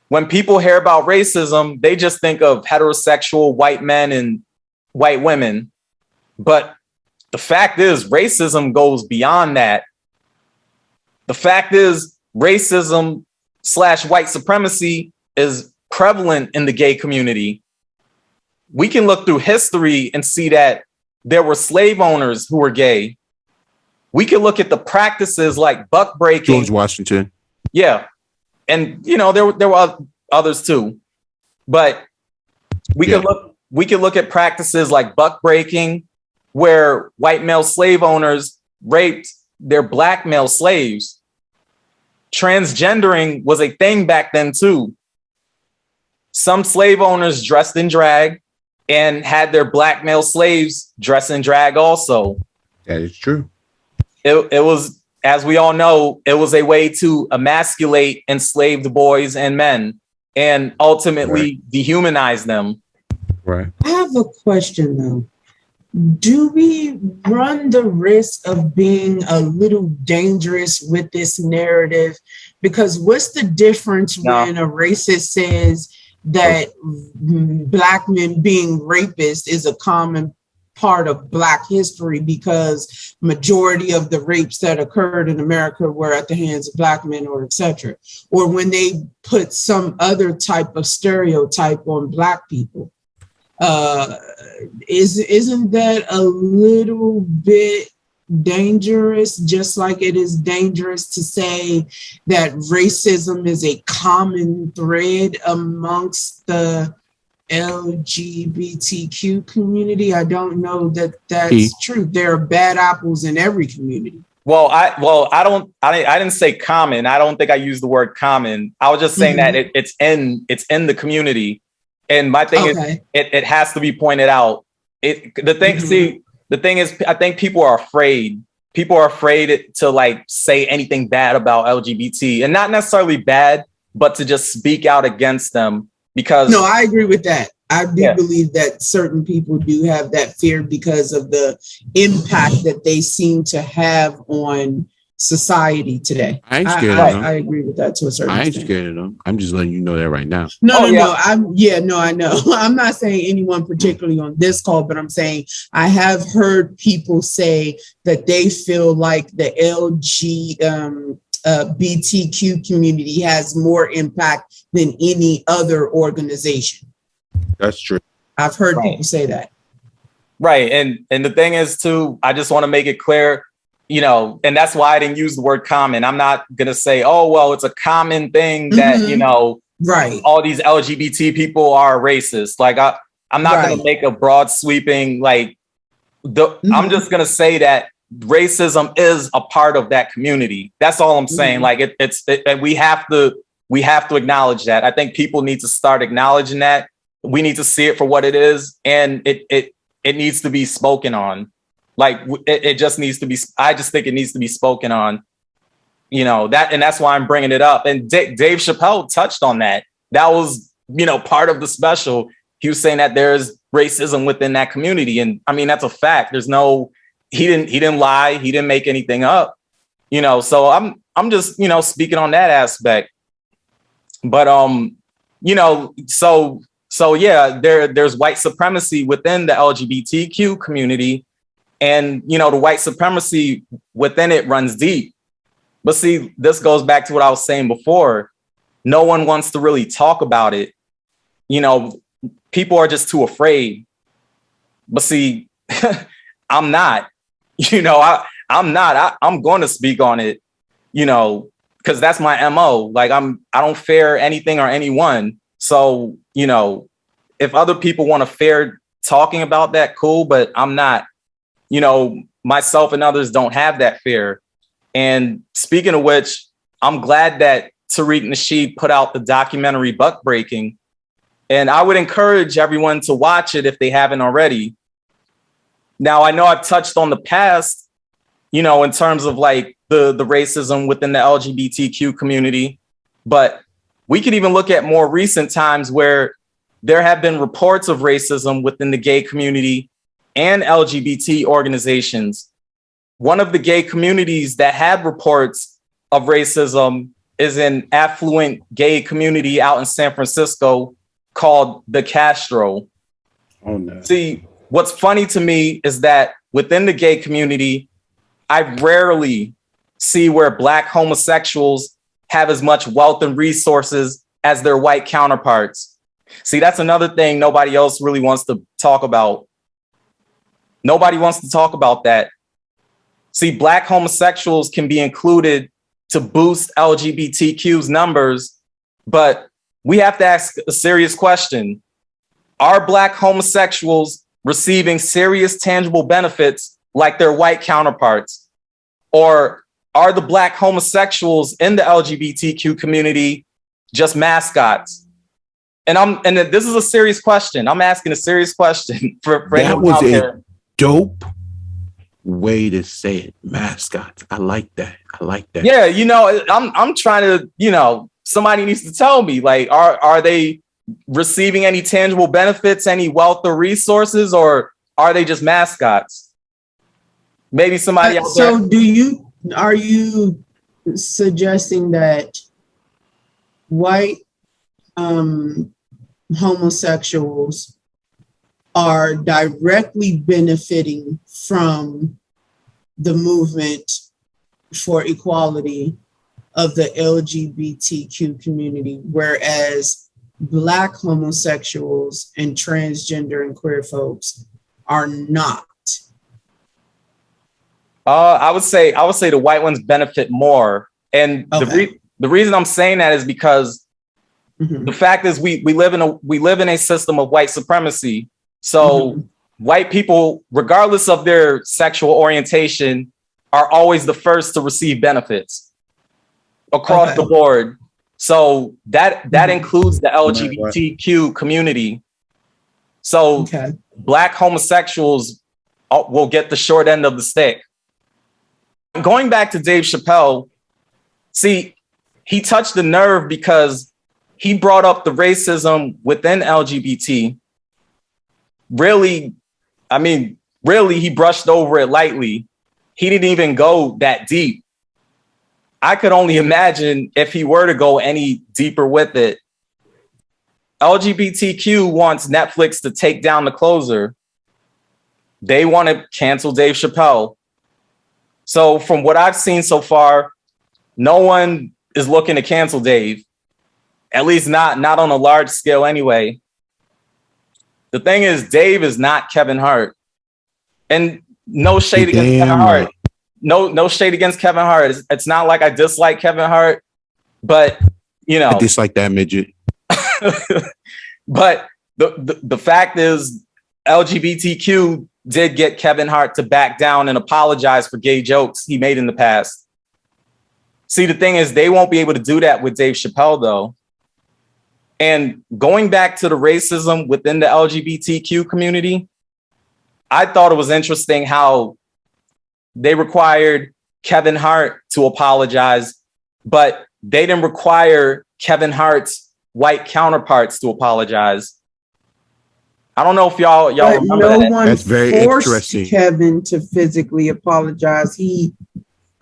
When people hear about racism, they just think of heterosexual white men and white women. But the fact is, racism goes beyond that. The fact is, racism / white supremacy is prevalent in the gay community. We can look through history and see that there were slave owners who were gay. We can look at the practices like buck breaking. George Washington. Yeah. And, there were others too. But we can look at practices like buck breaking, where white male slave owners raped their black male slaves. Transgendering was a thing back then too. Some slave owners dressed in drag and had their black male slaves dress in drag also. That is true. It was, as we all know, it was a way to emasculate enslaved boys and men and ultimately dehumanize them. Right. I have a question though. Do we run the risk of being a little dangerous with this narrative? Because what's the difference when a racist says that Black men being rapists is a common part of Black history because majority of the rapes that occurred in America were at the hands of Black men or etc. Or when they put some other type of stereotype on Black people? Isn't that a little bit dangerous? Just like it is dangerous to say that racism is a common thread amongst the LGBTQ community. I don't know that that's true. There are bad apples in every community. Well, I didn't say common. I don't think I used the word common. I was just saying that it's in the community. And my thing is it has to be pointed out. The thing is, I think people are afraid. People are afraid to like say anything bad about LGBT, and not necessarily bad, but to just speak out against them. Because no, I agree with that. I do believe that certain people do have that fear because of the impact that they seem to have on society today. I ain't scared of them. I agree with that to a certain extent. I ain't scared of them. I'm just letting you know that right now. No. I know. I'm not saying anyone particularly on this call, but I'm saying I have heard people say that they feel like the BTQ community has more impact than any other organization. That's true. I've heard people say that. Right. And the thing is too, I just want to make it clear, you know, and that's why I didn't use the word common. I'm not going to say, oh, well, it's a common thing that, you know, all these LGBT people are racist. Like I'm not going to make a broad sweeping, like I'm just going to say that racism is a part of that community. That's all I'm saying. Like and we have to acknowledge that. I think people need to start acknowledging that. We need to see it for what it is, and it needs to be spoken on. Like it just needs to be. I just think it needs to be spoken on. You know that, and that's why I'm bringing it up. And Dave Chappelle touched on that. That was, you know, part of the special. He was saying that there's racism within that community, and I mean that's a fact. There's no. He didn't lie. He didn't make anything up. You know, so I'm just, you know, speaking on that aspect. But you know, so yeah, there's white supremacy within the LGBTQ community, and you know the white supremacy within it runs deep. But see, this goes back to what I was saying before. No one wants to really talk about it. You know, people are just too afraid. But see, I'm not. You know, I'm not. I'm going to speak on it. You know, because that's my MO. Like I don't fear anything or anyone. So, you know, if other people want to fear talking about that, cool, but I'm not. You know, myself and others don't have that fear. And speaking of which, I'm glad that Tariq Nasheed put out the documentary Buck Breaking. And I would encourage everyone to watch it if they haven't already. Now, I know I've touched on the past, you know, in terms of like the racism within the LGBTQ community, but we could even look at more recent times where there have been reports of racism within the gay community and LGBT organizations. One of the gay communities that had reports of racism is an affluent gay community out in San Francisco called the Castro. Oh, no. See, what's funny to me is that within the gay community, I rarely see where Black homosexuals have as much wealth and resources as their white counterparts. See, that's another thing nobody else really wants to talk about. Nobody wants to talk about that. See, Black homosexuals can be included to boost LGBTQ's numbers, but we have to ask a serious question. Are Black homosexuals receiving serious tangible benefits like their white counterparts? Or are the Black homosexuals in the LGBTQ community just mascots? And this is a serious question. I'm asking a serious question for that was a dope way to say it. Mascots. I like that. Yeah, you know, I'm trying to, you know, somebody needs to tell me, like, are they receiving any tangible benefits, any wealth or resources, or are they just mascots? Maybe somebody else. So are you suggesting that white homosexuals are directly benefiting from the movement for equality of the LGBTQ community, whereas Black homosexuals and transgender and queer folks are not? I would say the white ones benefit more, and Okay. the reason I'm saying that is because Mhm. the fact is we live in a system of white supremacy. So Mhm. white people, regardless of their sexual orientation, are always the first to receive benefits across Okay. the board. So that Mhm. includes the LGBTQ community. So Okay. Black homosexuals will get the short end of the stick. Going back to Dave Chappelle, see, he touched the nerve because he brought up the racism within LGBT. Really, I mean, really, he brushed over it lightly. He didn't even go that deep. I could only imagine if he were to go any deeper with it. LGBTQ wants Netflix to take down The Closer. They want to cancel Dave Chappelle. So from what I've seen so far, no one is looking to cancel Dave. At least not on a large scale anyway. The thing is, Dave is not Kevin Hart. And no shade You're against Kevin damn Hart. right. No shade against Kevin Hart. It's not like I dislike Kevin Hart, but you I know, dislike that midget. but the fact is LGBTQ did get Kevin Hart to back down and apologize for gay jokes he made in the past. See, the thing is, they won't be able to do that with Dave Chappelle, though. And going back to the racism within the LGBTQ community, I thought it was interesting how they required Kevin Hart to apologize, but they didn't require Kevin Hart's white counterparts to apologize. I don't know if y'all But remember no that. one That's very forced interesting. Kevin to physically apologize. He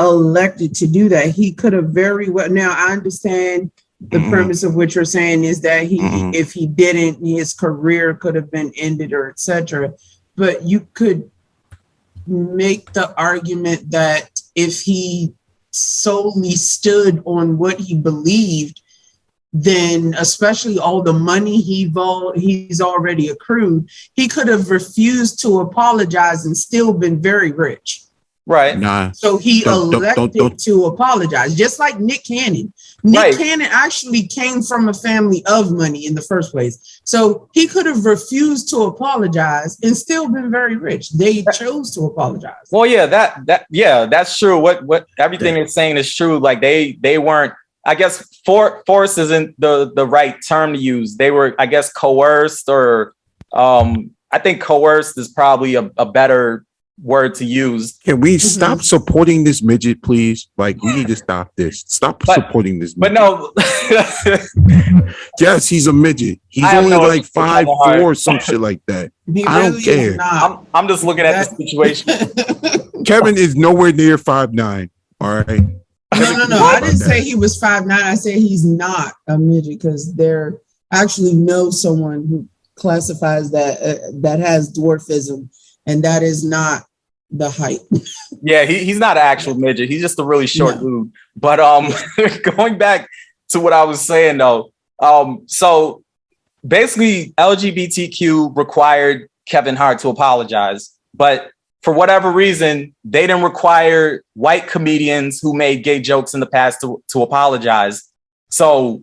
elected to do that. He could have very well. Now I understand the Mhm. premise of what you're saying is that Mhm. if he didn't, his career could have been ended or etc. But you could make the argument that if he solely stood on what he believed, then especially all the money he's already accrued, he could have refused to apologize and still been very rich. Right. Nah. So he Don't- elected to apologize, just like Nick Cannon. Nick Right. Cannon actually came from a family of money in the first place. So he could have refused to apologize and still been very rich. They chose to apologize. Well, yeah, that's true. What everything they're saying is true. Like they weren't. I guess force isn't the right term to use. They were, I guess, coerced, or I think coerced is probably a better word to use. Can we stop supporting this midget, please? Like, we need to stop this. Stop supporting this But midget. no, Yes, he's a midget. He's I have only no like interest in Kevin 5'4" Hart. or some shit like that. He I don't really is care. not. I'm just looking at the situation. Kevin is nowhere near 5'9". All right. No. I didn't say he was 5'9". I said he's not a midget because there actually know someone who classifies that has dwarfism, and that is not the height. Yeah, he's not an actual midget. He's just a really short dude. But going back to what I was saying though, so basically LGBTQ required Kevin Hart to apologize, but for whatever reason, they didn't require white comedians who made gay jokes in the past to apologize. So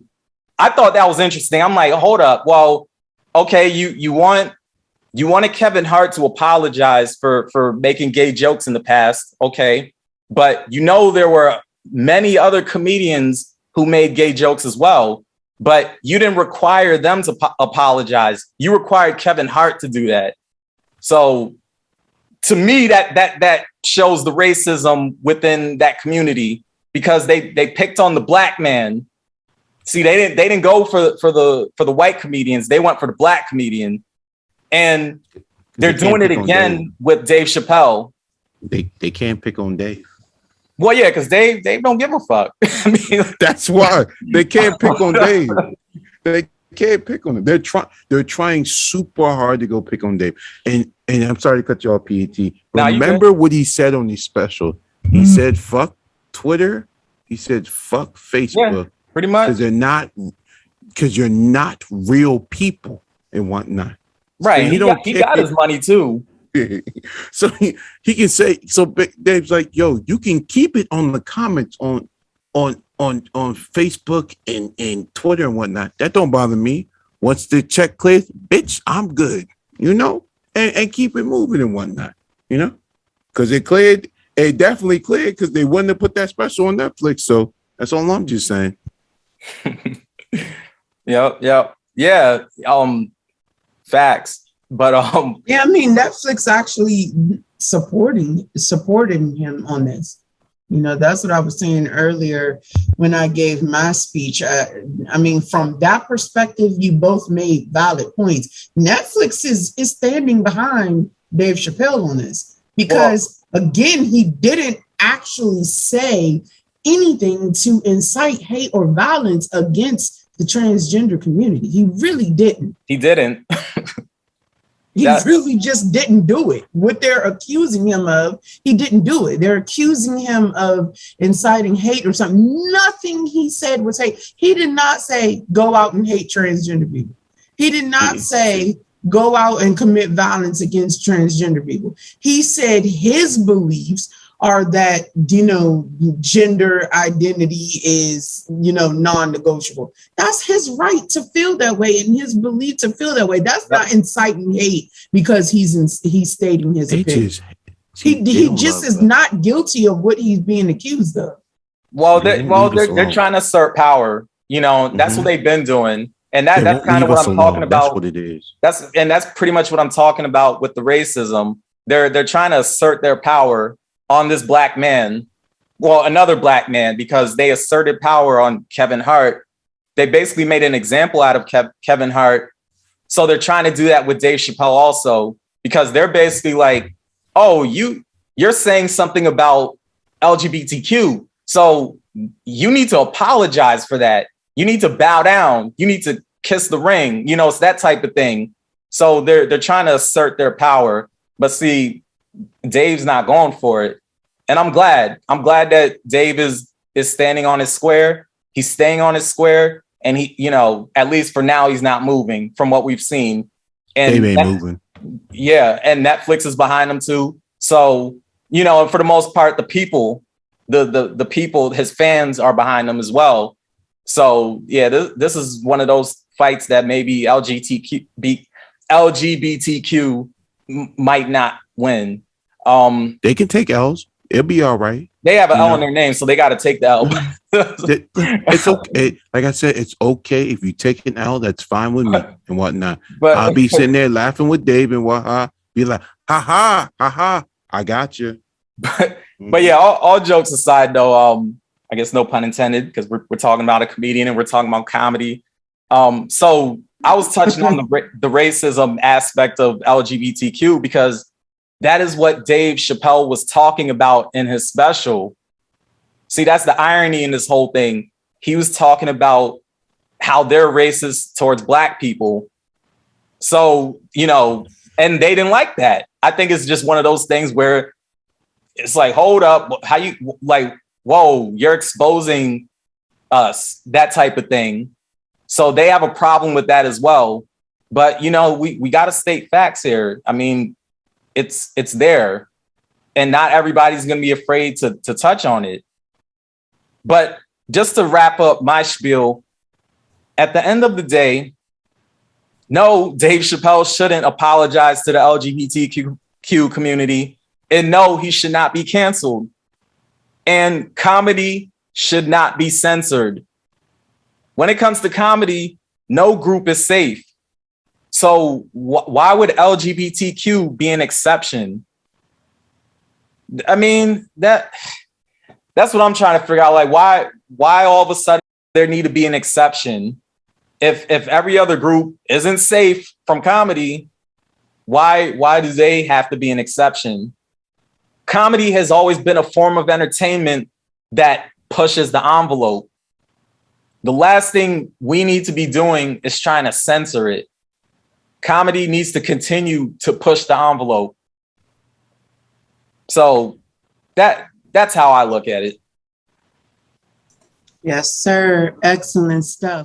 I thought that was interesting. I'm like, hold up. Well, okay, you wanted Kevin Hart to apologize for making gay jokes in the past. Okay. But there were many other comedians who made gay jokes as well, but you didn't require them to apologize. You required Kevin Hart to do that. So to me, that shows the racism within that community, because they picked on the black man. See, they didn't go for the white comedians. They went for the black comedian. And they're doing it again with Dave Chappelle. They can't pick on Dave. Well, yeah, because Dave don't give a fuck. I mean, that's why they can't pick on Dave. They can't pick on him. They're trying super hard to go pick on Dave. And I'm sorry to cut you off, PET. Remember what he said on his special? He said, "Fuck Twitter." He said, "Fuck Facebook." Yeah, pretty much. Because because you're not real people and whatnot. Right. So He got his money too. So he can say, so Dave's like, yo, you can keep it on the comments on Facebook and Twitter and whatnot. That don't bother me. Once the check clears, bitch, I'm good, and keep it moving and whatnot, because it cleared. It definitely cleared because they wouldn't have put that special on Netflix. So that's all I'm just saying. Yep. Yeah. Facts. But yeah, I mean, Netflix actually supporting him on this. That's what I was saying earlier when I gave my speech. I mean, from that perspective, you both made valid points. Netflix is standing behind Dave Chappelle on this because, again, he didn't actually say anything to incite hate or violence against the transgender community. He really didn't. He didn't. He really just didn't do it. What they're accusing him of, he didn't do it. They're accusing him of inciting hate or something. Nothing he said was hate. He did not say, go out and hate transgender people. He did not say, go out and commit violence against transgender people. He said his beliefs are that, gender identity is, non-negotiable. That's his right to feel that way and his belief to feel that way. That's not inciting hate because he's stating his opinion. He just is not guilty of what he's being accused of. Well, they're trying to assert power. That's what they've been doing. And that's kind of what I'm talking about. That's what it is. That's pretty much what I'm talking about with the racism. They're trying to assert their power on this black man, another black man, because they asserted power on Kevin Hart. They basically made an example out of Kevin Hart. So they're trying to do that with Dave Chappelle also, because they're basically like, oh, you're saying something about LGBTQ. So you need to apologize for that. You need to bow down. You need to kiss the ring. It's that type of thing. So they're trying to assert their power. But see, Dave's not going for it. And I'm glad that Dave is standing on his square. He's staying on his square. And he, at least for now, he's not moving from what we've seen. And Dave ain't moving. Yeah. And Netflix is behind him too. So, and for the most part, the people, the people, his fans are behind him as well. So yeah, this is one of those fights that maybe LGBTQ might not win. They can take L's. It'll be all right. They have an L in their name, so they got to take the L. It's okay. Like I said, it's okay if you take an L. That's fine with me and whatnot. But I'll be sitting there laughing with Dave and be like, ha ha, I got you. But yeah, all jokes aside, though, I guess no pun intended, because we're talking about a comedian and we're talking about comedy. So I was touching on the racism aspect of LGBTQ because that is what Dave Chappelle was talking about in his special. See, that's the irony in this whole thing. He was talking about how they're racist towards Black people. So, and they didn't like that. I think it's just one of those things where it's like, hold up, how you like, whoa, you're exposing us, that type of thing. So they have a problem with that as well. But, we got to state facts here. I mean, it's there, and not everybody's going to be afraid to touch on it. But just to wrap up my spiel, at the end of the day, no, Dave Chappelle shouldn't apologize to the LGBTQ community, and no, he should not be canceled. And comedy should not be censored. When it comes to comedy, no group is safe. So why would LGBTQ be an exception? I mean, that's what I'm trying to figure out. Like, why all of a sudden there need to be an exception? If every other group isn't safe from comedy, why do they have to be an exception? Comedy has always been a form of entertainment that pushes the envelope. The last thing we need to be doing is trying to censor it. Comedy needs to continue to push the envelope. So that's how I look at it. Yes, sir. Excellent stuff.